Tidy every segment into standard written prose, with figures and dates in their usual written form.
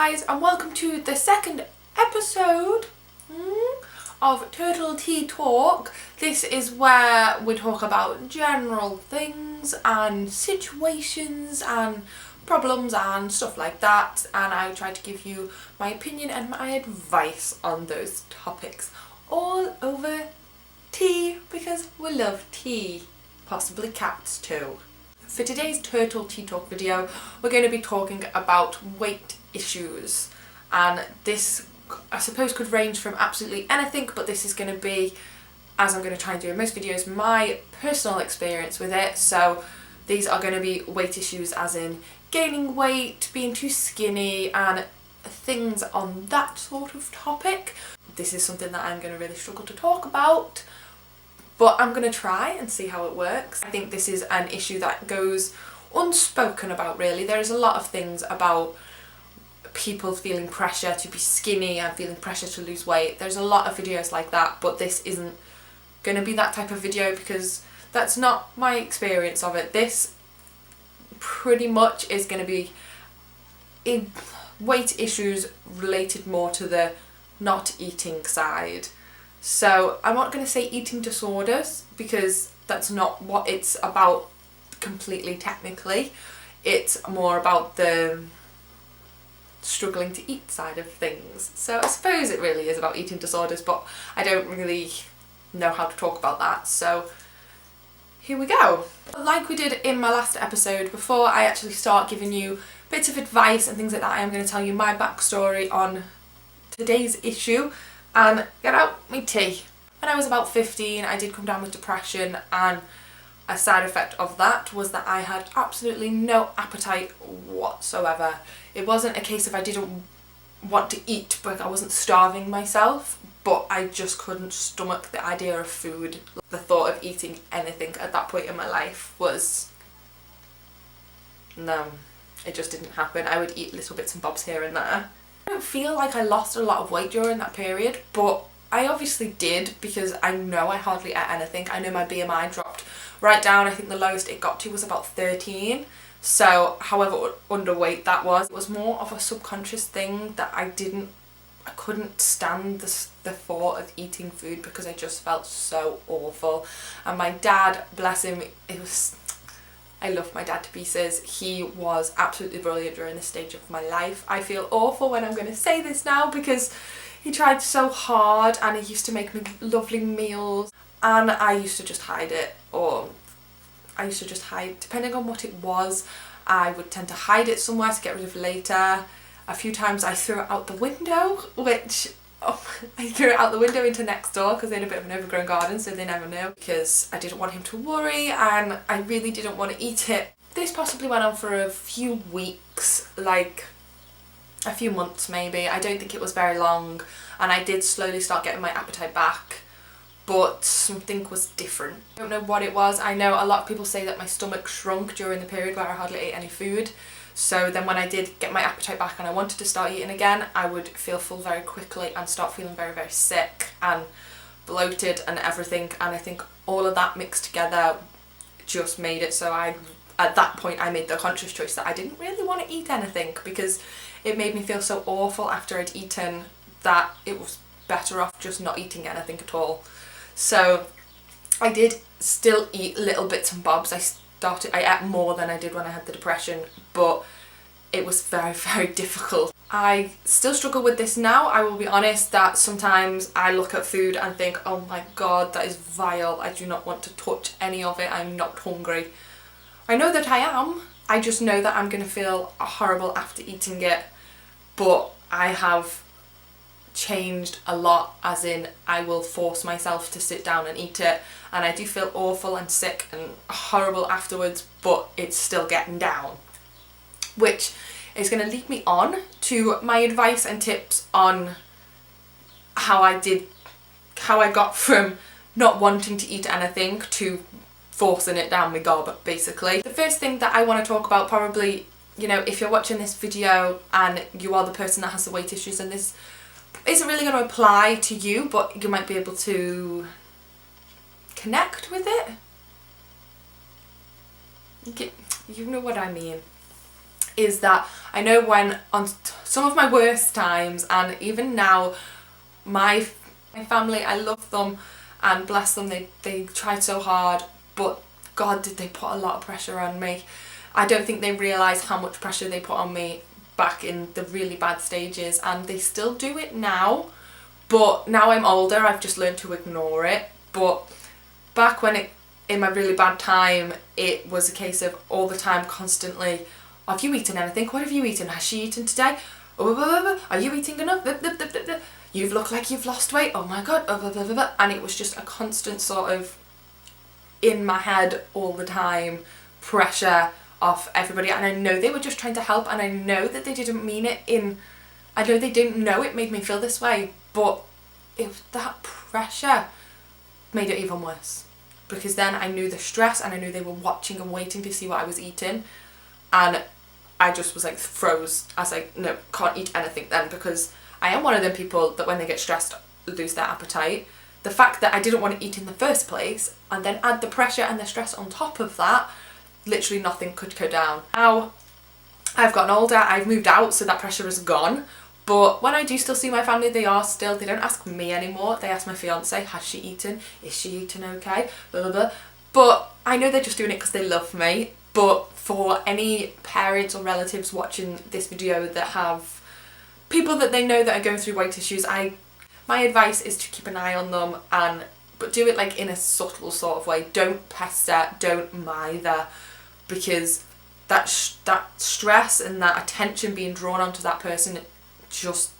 guys, and welcome to the second episode of Turtle Tea Talk. This is where we talk about general things and situations and problems and stuff like that, and I try to give you my opinion and my advice on those topics, all over tea, because we love tea, possibly cats too. For today's Turtle Tea Talk video, we're going to be talking about weight issues, and this I suppose could range from absolutely anything, but this is going to be, as I'm going to try and do in most videos, my personal experience with it. So these are going to be weight issues as in gaining weight, being too skinny and things on that sort of topic. This is something that I'm going to really struggle to talk about, but I'm going to try and see how it works. I think this is an issue that goes unspoken about, really. There's a lot of things about people feeling pressure to be skinny and feeling pressure to lose weight. There's a lot of videos like that, but this isn't going to be that type of video because that's not my experience of it. This pretty much is going to be weight issues related more to the not eating side. So I'm not going to say eating disorders because that's not what it's about completely technically. It's more about the struggling to eat side of things. So I suppose it really is about eating disorders, but I don't really know how to talk about that. So here we go. Like we did in my last episode, before I actually start giving you bits of advice and things like that, I am going to tell you my backstory on today's issue and get out my tea. When I was about 15, I did come down with depression, and a side effect of that was that I had absolutely no appetite whatsoever. It wasn't a case of I didn't want to eat, but I wasn't starving myself, but I just couldn't stomach the idea of food. The thought of eating anything at that point in my life was, no, it just didn't happen. I would eat little bits and bobs here and there. I don't feel like I lost a lot of weight during that period, but I obviously did, because I know I hardly ate anything. I know my BMI dropped right down. I think the lowest it got to was about 13. So however underweight that was, it was more of a subconscious thing that I couldn't stand the thought of eating food because I just felt so awful. And my dad, bless him, I love my dad to pieces. He was absolutely brilliant during this stage of my life. I feel awful when I'm going to say this now because he tried so hard and he used to make me lovely meals, and I used to just hide it, or I used to just hide, depending on what it was. I would tend to hide it somewhere to get rid of later. A few times I threw it out the window, I threw it out the window into next door because they had a bit of an overgrown garden, so they never knew, because I didn't want him to worry and I really didn't want to eat it. This possibly went on for a few weeks, like a few months maybe. I don't think it was very long, and I did slowly start getting my appetite back, but something was different. I don't know what it was. I know a lot of people say that my stomach shrunk during the period where I hardly ate any food. So then when I did get my appetite back and I wanted to start eating again, I would feel full very quickly and start feeling very, very sick and bloated and everything. And I think all of that mixed together just made it so at that point I made the conscious choice that I didn't really want to eat anything, because it made me feel so awful after I'd eaten that it was better off just not eating anything at all. So I did still eat little bits and bobs. I ate more than I did when I had the depression, but it was very, very difficult. I still struggle with this now. I will be honest that sometimes I look at food and think, oh my god, that is vile. I do not want to touch any of it. I'm not hungry. I know that I am. I just know that I'm going to feel horrible after eating it, but I have changed a lot, as in I will force myself to sit down and eat it, and I do feel awful and sick and horrible afterwards, but it's still getting down, which is going to lead me on to my advice and tips on how I got from not wanting to eat anything to forcing it down my gob, basically. The first thing that I want to talk about, probably, you know, if you're watching this video and you are the person that has the weight issues, and this isn't really going to apply to you, but you might be able to connect with it. You know what I mean. Is that I know when on some of my worst times, and even now my family, I love them and bless them, they tried so hard, but God did they put a lot of pressure on me. I don't think they realised how much pressure they put on me back in the really bad stages, and they still do it now, but now I'm older I've just learned to ignore it. But back when in my really bad time, it was a case of all the time, constantly, have you eaten anything? What have you eaten? Has she eaten today? Oh, are you eating enough? You look like you've lost weight. Oh my God. And it was just a constant sort of in my head all the time pressure off everybody. And I know they were just trying to help, and I know that they didn't mean it I know they didn't know it made me feel this way, but that pressure made it even worse, because then I knew the stress, and I knew they were watching and waiting to see what I was eating, and I just was like froze. I was like, no, can't eat anything then, because I am one of them people that when they get stressed lose their appetite. The fact that I didn't want to eat in the first place, and then add the pressure and the stress on top of that, literally nothing could go down. Now I've gotten older, I've moved out, so that pressure is gone. But when I do still see my family, they don't ask me anymore. They ask my fiance, has she eaten? Is she eating okay? Blah, blah, blah. But I know they're just doing it because they love me. But for any parents or relatives watching this video that have people that they know that are going through weight issues, my advice is to keep an eye on them, but do it like in a subtle sort of way. Don't pester, don't mither, because that stress and that attention being drawn onto that person just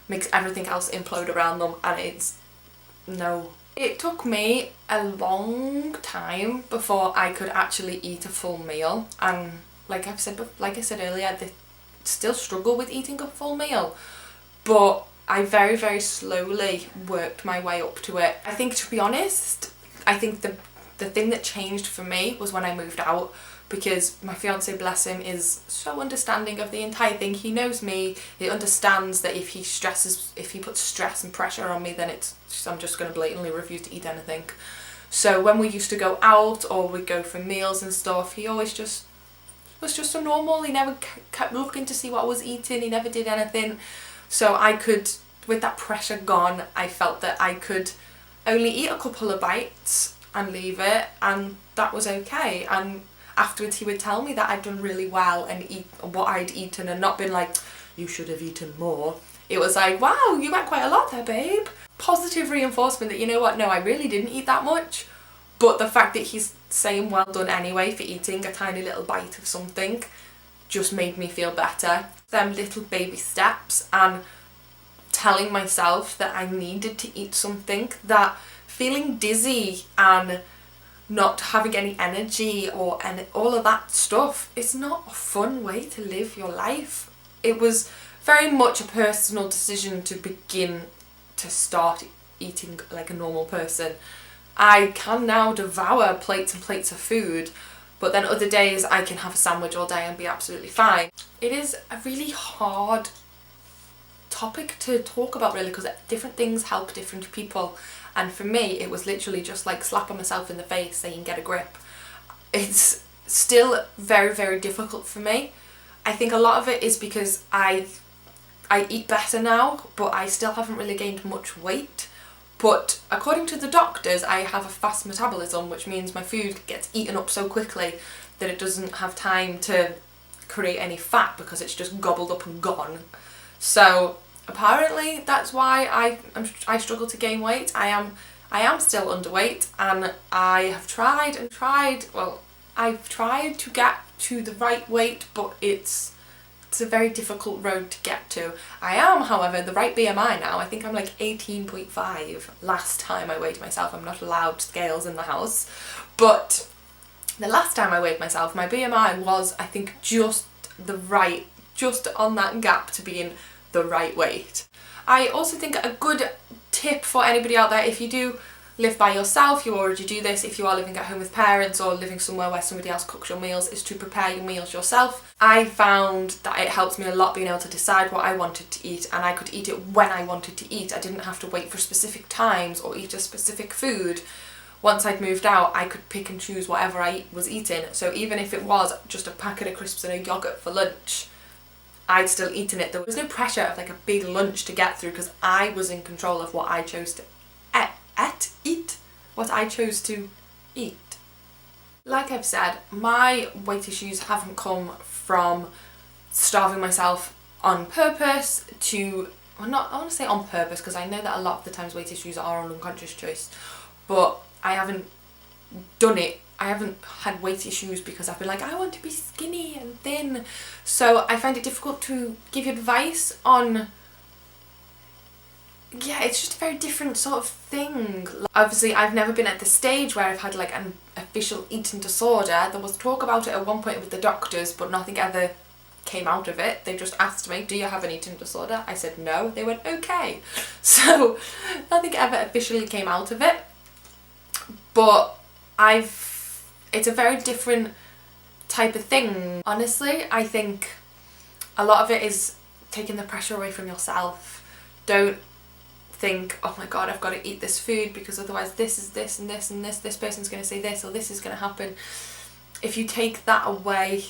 makes everything else implode around them, and no. It took me a long time before I could actually eat a full meal, and like I said earlier, they still struggle with eating a full meal, but I very, very slowly worked my way up to it. I think, to be honest, the thing that changed for me was when I moved out, because my fiance, bless him, is so understanding of the entire thing. He knows me, he understands that if he puts stress and pressure on me, then I'm just going to blatantly refuse to eat anything. So when we used to go out or we'd go for meals and stuff, he always just was just so normal. He never kept looking to see what I was eating, he never did anything. So I could, with that pressure gone, I felt that I could only eat a couple of bites and leave it, and that was okay. And afterwards he would tell me that I'd done really well and eat what I'd eaten, and not been like, you should have eaten more. It was like, wow, you ate quite a lot there, babe. Positive reinforcement that, you know what, no, I really didn't eat that much. But the fact that he's saying well done anyway for eating a tiny little bite of something just made me feel better. Them little baby steps, and telling myself that I needed to eat something, that feeling dizzy and not having any energy or all of that stuff, it's not a fun way to live your life. It was very much a personal decision to begin to start eating like a normal person. I can now devour plates and plates of food, but then other days I can have a sandwich all day and be absolutely fine. It is a really hard topic to talk about, really, because different things help different people, and for me it was literally just like slapping myself in the face saying get a grip. It's still very, very difficult for me. I think a lot of it is because I eat better now, but I still haven't really gained much weight. But according to the doctors, I have a fast metabolism, which means my food gets eaten up so quickly that it doesn't have time to create any fat because it's just gobbled up and gone. So apparently that's why I struggle to gain weight. I am still underweight, and I have tried and tried. Well, I've tried to get to the right weight, but it's a very difficult road to get to. I am, however, the right BMI now. I think I'm like 18.5 last time I weighed myself. I'm not allowed scales in the house, but the last time I weighed myself, my BMI was, I think, just on that gap to being the right weight. I also think a good tip for anybody out there, if you do live by yourself, you already do this, if you are living at home with parents or living somewhere where somebody else cooks your meals, is to prepare your meals yourself. I found that it helps me a lot being able to decide what I wanted to eat, and I could eat it when I wanted to eat. I didn't have to wait for specific times or eat a specific food. Once I'd moved out, I could pick and choose whatever I was eating. So even if it was just a packet of crisps and a yoghurt for lunch, I'd still eaten it. There was no pressure of like a big lunch to get through because I was in control of what I chose to eat. What I chose to eat. Like I've said, my weight issues haven't come from starving myself on purpose to, well, not, I want to say on purpose because I know that a lot of the times weight issues are an unconscious choice, but I haven't done it. I haven't had weight issues because I've been like, I want to be skinny and thin. So I find it difficult to give you advice on, yeah, it's just a very different sort of thing. Obviously, I've never been at the stage where I've had like an official eating disorder. There was talk about it at one point with the doctors, but nothing ever came out of it. They just asked me, do you have an eating disorder? I said no. They went, okay. So nothing ever officially came out of it. But it's a very different type of thing. Honestly, I think a lot of it is taking the pressure away from yourself. Don't think, oh my god, I've got to eat this food because otherwise this is this and this and this person's going to say this or this is going to happen. If you take that away,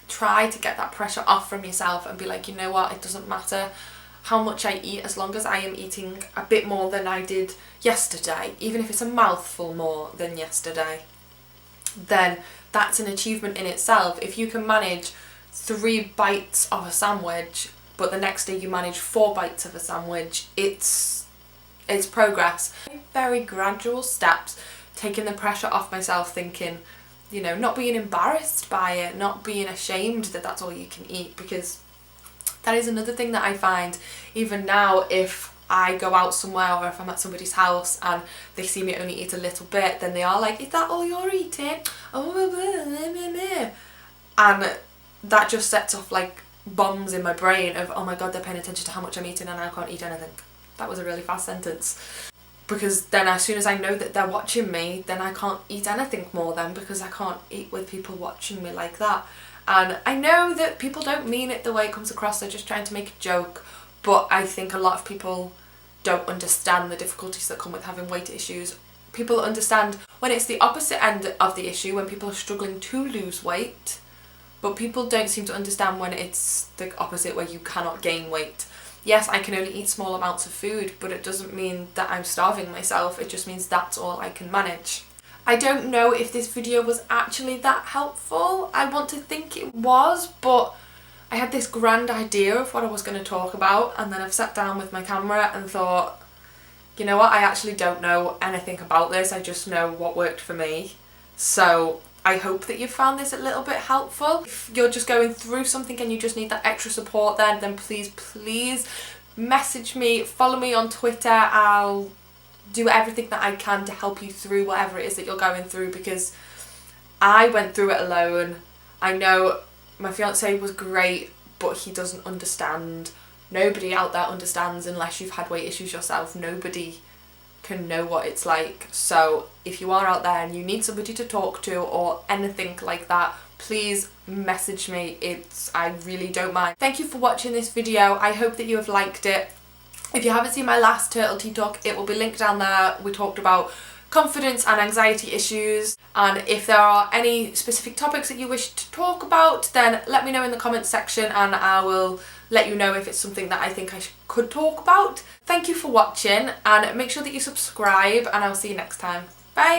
try to get that pressure off from yourself and be like, you know what, it doesn't matter how much I eat as long as I am eating a bit more than I did yesterday, even if it's a mouthful more than yesterday, then that's an achievement in itself. If you can manage 3 bites of a sandwich but the next day you manage 4 bites of a sandwich, it's progress. Very gradual steps, taking the pressure off myself, thinking, you know, not being embarrassed by it, not being ashamed that that's all you can eat, because that is another thing that I find even now. If I go out somewhere or if I'm at somebody's house and they see me only eat a little bit, then they are like, is that all you're eating? Oh, and that just sets off like bombs in my brain of, oh my god, they're paying attention to how much I'm eating and I can't eat anything. That was a really fast sentence. Because then as soon as I know that they're watching me, then I can't eat anything more then, because I can't eat with people watching me like that. And I know that people don't mean it the way it comes across, they're just trying to make a joke, but I think a lot of people don't understand the difficulties that come with having weight issues. People understand when it's the opposite end of the issue, when people are struggling to lose weight, but people don't seem to understand when it's the opposite, where you cannot gain weight. Yes, I can only eat small amounts of food, but it doesn't mean that I'm starving myself, it just means that's all I can manage. I don't know if this video was actually that helpful. I want to think it was, but I had this grand idea of what I was going to talk about, and then I've sat down with my camera and thought, you know what, I actually don't know anything about this, I just know what worked for me. So I hope that you found this a little bit helpful. If you're just going through something and you just need that extra support, then please message me, follow me on Twitter. I'll do everything that I can to help you through whatever it is that you're going through, because I went through it alone. I know my fiance was great, but he doesn't understand. Nobody out there understands unless you've had weight issues yourself. Nobody can know what it's like. So if you are out there and you need somebody to talk to or anything like that, please message me. I really don't mind. Thank you for watching this video. I hope that you have liked it. If you haven't seen my last Turtle Tea Talk, it will be linked down there. We talked about confidence and anxiety issues, and if there are any specific topics that you wish to talk about, then let me know in the comments section and I will let you know if it's something that I think I could talk about. Thank you for watching, and make sure that you subscribe, and I'll see you next time. Bye!